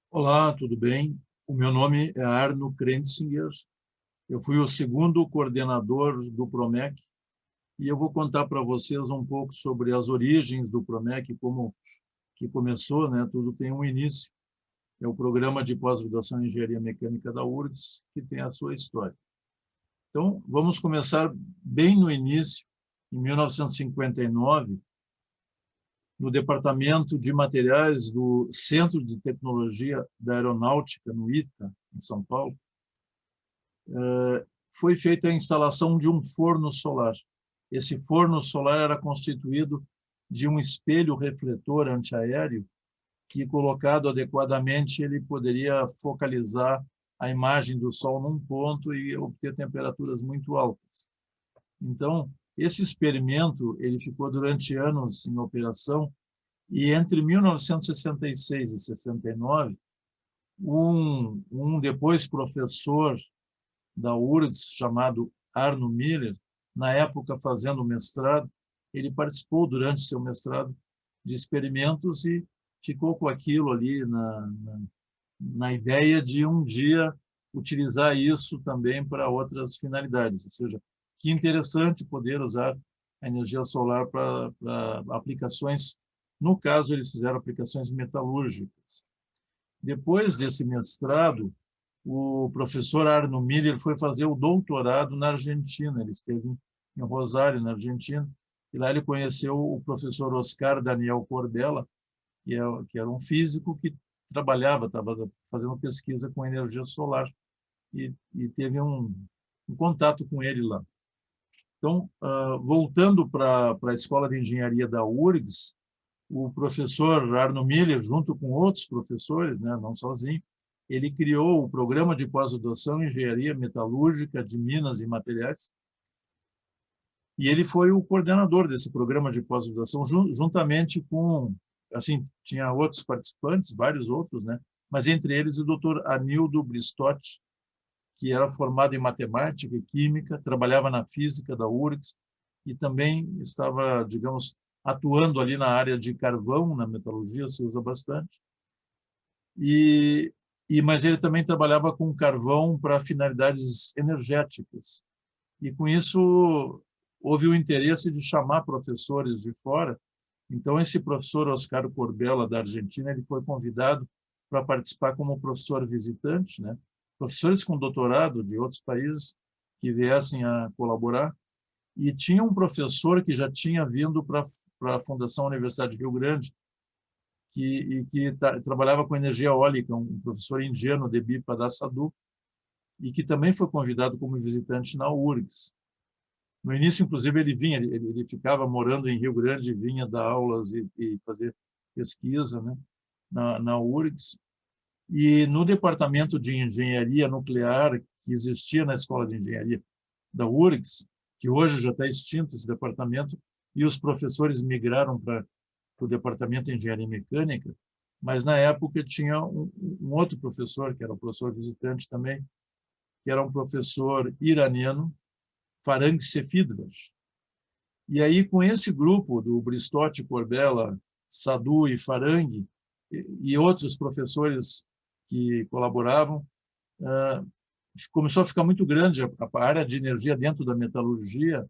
Olá, tudo bem? O meu nome é Arno Krenzinger. Eu fui o segundo coordenador do PROMEC e eu vou contar para vocês um pouco sobre as origens do PROMEC, como que começou, né? Tudo tem um início. É o programa de pós-graduação em Engenharia Mecânica da URGS, que tem a sua história. Então, vamos começar bem no início, em 1959, no Departamento de Materiais do Centro de Tecnologia da Aeronáutica, no ITA, em São Paulo, foi feita a instalação de um forno solar. Esse forno solar era constituído de um espelho refletor antiaéreo que, colocado adequadamente, ele poderia focalizar a imagem do Sol num ponto e obter temperaturas muito altas. Então, esse experimento ele ficou durante anos em operação e entre 1966 e 69, um depois professor da URGS, chamado Arno Miller, na época fazendo mestrado, ele participou durante seu mestrado de experimentos e ficou com aquilo ali na ideia de um dia utilizar isso também para outras finalidades, ou seja, que interessante poder usar a energia solar para aplicações, no caso eles fizeram aplicações metalúrgicas. Depois desse mestrado, o professor Arno Miller foi fazer o doutorado na Argentina. Ele esteve em Rosário, na Argentina, e lá ele conheceu o professor Oscar Daniel Corbella, que era um físico que estava fazendo pesquisa com energia solar, e teve um contato com ele lá. Então, voltando para a Escola de Engenharia da URGS, o professor Arno Miller, junto com outros professores, né, não sozinho, ele criou o programa de pós-graduação em Engenharia Metalúrgica de Minas e Materiais, e ele foi o coordenador desse programa de pós-graduação, juntamente com, assim, tinha outros participantes, vários outros, né, mas entre eles o Dr. Anildo Bristotti, que era formado em matemática e química, trabalhava na física da URGS e também estava, digamos, atuando ali na área de carvão, na metalurgia se usa bastante. Mas ele também trabalhava com carvão para finalidades energéticas. E com isso houve o interesse de chamar professores de fora. Então esse professor Oscar Corbella da Argentina, ele foi convidado para participar como professor visitante, né? Professores com doutorado de outros países que viessem a colaborar. E tinha um professor que já tinha vindo para a Fundação Universidade de Rio Grande, que trabalhava com energia eólica, um professor indiano, Debi Padassadhu, e que também foi convidado como visitante na URGS. No início, inclusive, ele vinha, ele ficava morando em Rio Grande, vinha dar aulas e fazer pesquisa, né, na URGS. E no departamento de engenharia nuclear que existia na Escola de Engenharia da URGS, que hoje já está extinto esse departamento, e os professores migraram para o departamento de engenharia mecânica, mas na época tinha um outro professor, que era o professor visitante também, que era um professor iraniano, Farang Sefidvas. E aí, com esse grupo do Bristotti, Corbella, Sadhu e Farang, e outros professores que colaboravam, começou a ficar muito grande a área de energia dentro da metalurgia,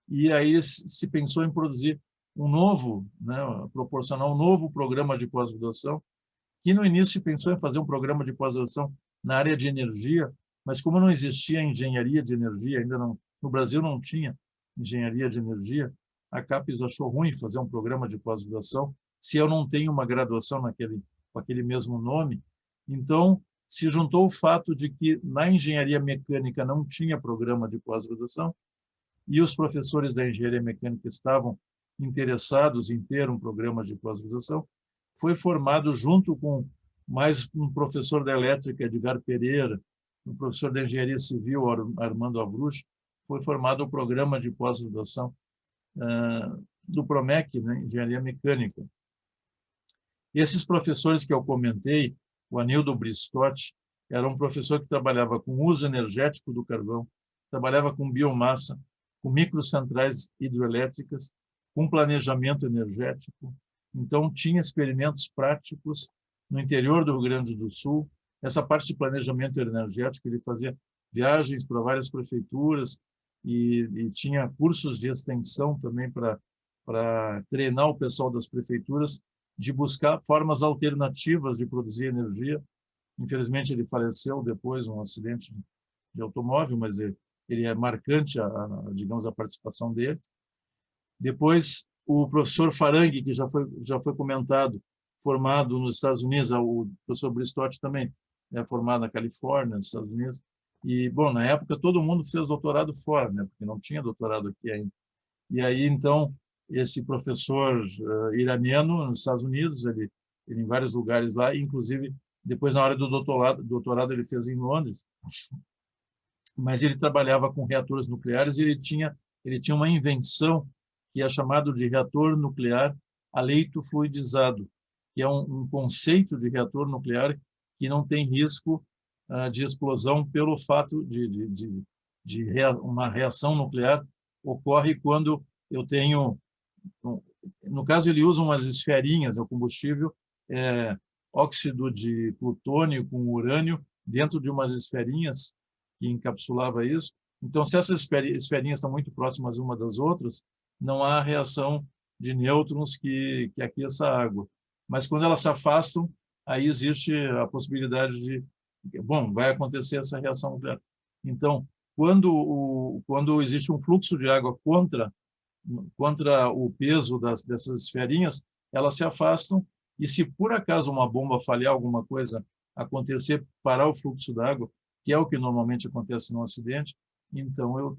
e aí se pensou em produzir um novo, né, proporcionar um novo programa de pós-graduação, que no início se pensou em fazer um programa de pós-graduação na área de energia, mas como não existia engenharia de energia, ainda não, no Brasil não tinha engenharia de energia, a CAPES achou ruim fazer um programa de pós-graduação se eu não tenho uma graduação com aquele mesmo nome. Então, se juntou o fato de que na engenharia mecânica não tinha programa de pós-graduação e os professores da engenharia mecânica estavam interessados em ter um programa de pós-graduação, foi formado junto com mais um professor da elétrica, Edgar Pereira, um professor da engenharia civil, Armando Avruch, foi formado o programa de pós-graduação do PROMEC, né, engenharia mecânica. E esses professores que eu comentei, o Anildo Bristotti, era um professor que trabalhava com o uso energético do carvão, trabalhava com biomassa, com microcentrais hidrelétricas, com planejamento energético. Então, tinha experimentos práticos no interior do Rio Grande do Sul. Essa parte de planejamento energético, ele fazia viagens para várias prefeituras e tinha cursos de extensão também para treinar o pessoal das prefeituras de buscar formas alternativas de produzir energia. Infelizmente, ele faleceu depois, um acidente de automóvel, mas ele é marcante, digamos, a participação dele. Depois, o professor Farang, que já foi comentado, formado nos Estados Unidos, o professor Bristotti também é formado na Califórnia, nos Estados Unidos. E, bom, na época, todo mundo fez doutorado fora, né, porque não tinha doutorado aqui ainda. E aí, então, esse professor iraniano, nos Estados Unidos, ele em vários lugares lá, inclusive, depois, na hora do doutorado ele fez em Londres, mas ele trabalhava com reatores nucleares e ele tinha uma invenção que é chamado de reator nuclear aleito fluidizado, que é um conceito de reator nuclear que não tem risco de explosão pelo fato de uma reação nuclear ocorre quando eu tenho, no caso ele usa umas esferinhas, o combustível óxido de plutônio com urânio dentro de umas esferinhas que encapsulava isso. Então, se essas esferinhas estão muito próximas uma das outras, não há reação de nêutrons que aqueça a água. Mas quando elas se afastam, aí existe a possibilidade de, bom, vai acontecer essa reação nuclear. Então, quando existe um fluxo de água contra o peso dessas esferinhas, elas se afastam e se por acaso uma bomba falhar, alguma coisa acontecer, parar o fluxo d'água, que é o que normalmente acontece no acidente, então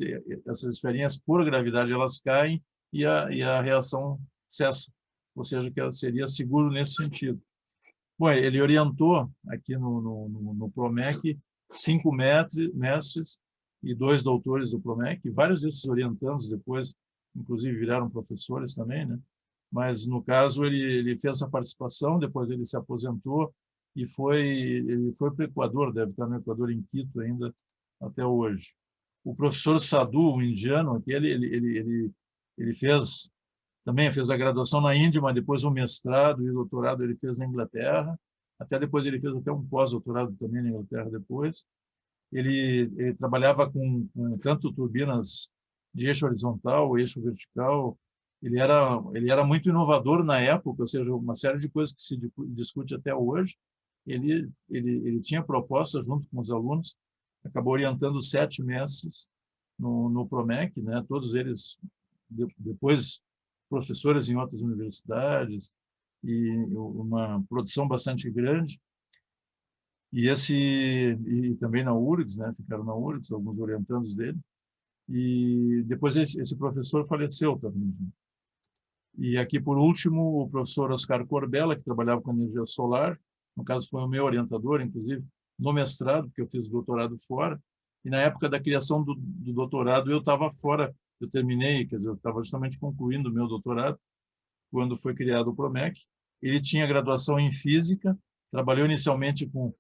essas esferinhas, por gravidade, elas caem e a reação cessa, ou seja, que seria seguro nesse sentido. Bom, ele orientou aqui no Promec 5 mestres e 2 doutores do Promec, vários desses orientandos depois, inclusive, viraram professores também, né? Mas, no caso, ele fez essa participação, depois ele se aposentou e ele foi para o Equador, deve estar no Equador, em Quito ainda, até hoje. O professor Sadhu, um indiano, ele também fez a graduação na Índia, mas depois o mestrado e o doutorado ele fez na Inglaterra, até depois ele fez até um pós-doutorado também na Inglaterra depois. Ele trabalhava com tanto turbinas de eixo horizontal, eixo vertical. Ele era muito inovador na época, ou seja, uma série de coisas que se discute até hoje. Ele tinha proposta junto com os alunos, acabou orientando 7 mestres no Promec, né? Todos eles depois professores em outras universidades e uma produção bastante grande. E também na URGS, né? Ficaram na URGS, alguns orientandos dele. E depois esse professor faleceu também. E aqui, por último, o professor Oscar Corbella, que trabalhava com energia solar, no caso foi o meu orientador, inclusive, no mestrado, porque eu fiz o doutorado fora, e na época da criação do doutorado eu estava fora, eu terminei, quer dizer, eu estava justamente concluindo o meu doutorado, quando foi criado o Promec. Ele tinha graduação em física, trabalhou inicialmente com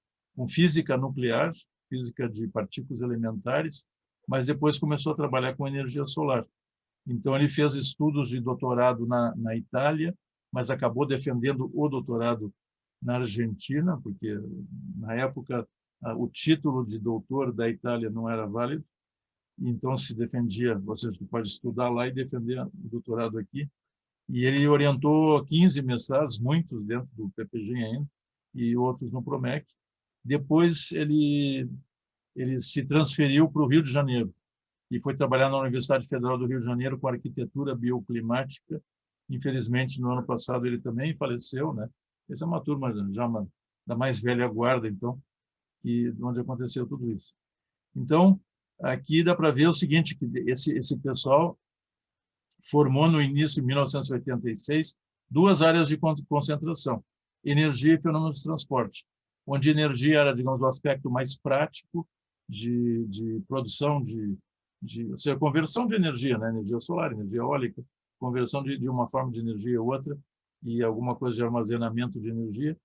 física nuclear, física de partículas elementares, mas depois começou a trabalhar com energia solar. Então, ele fez estudos de doutorado na Itália, mas acabou defendendo o doutorado na Argentina, porque, na época, o título de doutor da Itália não era válido, então se defendia, ou seja, pode estudar lá e defender o doutorado aqui. E ele orientou 15 mestrados, muitos dentro do PPG ainda, e outros no Promec. Depois, ele se transferiu para o Rio de Janeiro e foi trabalhar na Universidade Federal do Rio de Janeiro com arquitetura bioclimática. Infelizmente, no ano passado, ele também faleceu, né? Essa é uma turma já da mais velha guarda, então, onde aconteceu tudo isso. Então, aqui dá para ver o seguinte, que esse pessoal formou no início de 1986 2 áreas de concentração, energia e fenômenos de transporte, onde energia era, digamos, o aspecto mais prático de produção ou seja, conversão de energia, né? Energia solar, energia eólica, conversão de uma forma de energia a outra e alguma coisa de armazenamento de energia.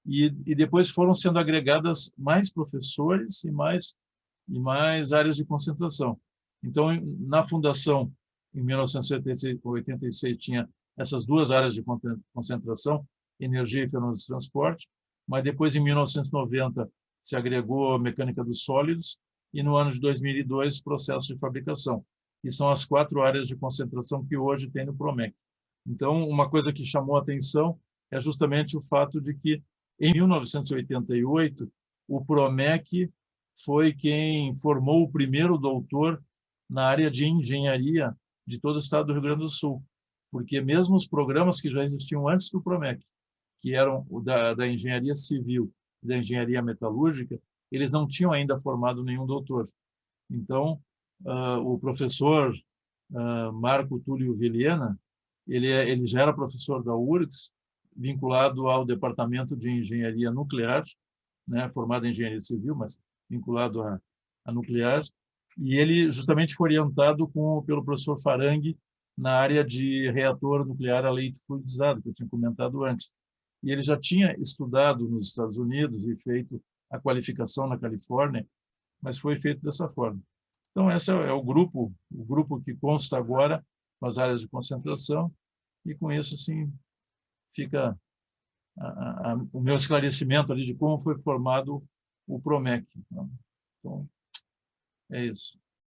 E depois foram sendo agregadas mais professores e mais áreas de concentração. Então, na fundação, em 1986, tinha essas 2 áreas de concentração, energia e fenômenos de transporte. mas depois, em 1990, se agregou a mecânica dos sólidos e, no ano de 2002, processos de fabricação, que são as 4 áreas de concentração que hoje tem no PROMEC. Então, uma coisa que chamou a atenção é justamente o fato de que, em 1988, o PROMEC foi quem formou o primeiro doutor na área de engenharia de todo o estado do Rio Grande do Sul, porque mesmo os programas que já existiam antes do PROMEC, que eram o da engenharia civil e da engenharia metalúrgica, eles não tinham ainda formado nenhum doutor. Então, o professor Marco Túlio Vilhena, ele já era professor da URGS, vinculado ao Departamento de Engenharia Nuclear, né, formado em Engenharia Civil, mas vinculado a nuclear, e ele justamente foi orientado pelo professor Farang na área de reator nuclear a leito fluidizado, que eu tinha comentado antes. E ele já tinha estudado nos Estados Unidos e feito a qualificação na Califórnia, mas foi feito dessa forma. Então, esse é o grupo que consta agora com as áreas de concentração, e com isso, sim, fica o meu esclarecimento ali de como foi formado o PROMEC. Então, é isso.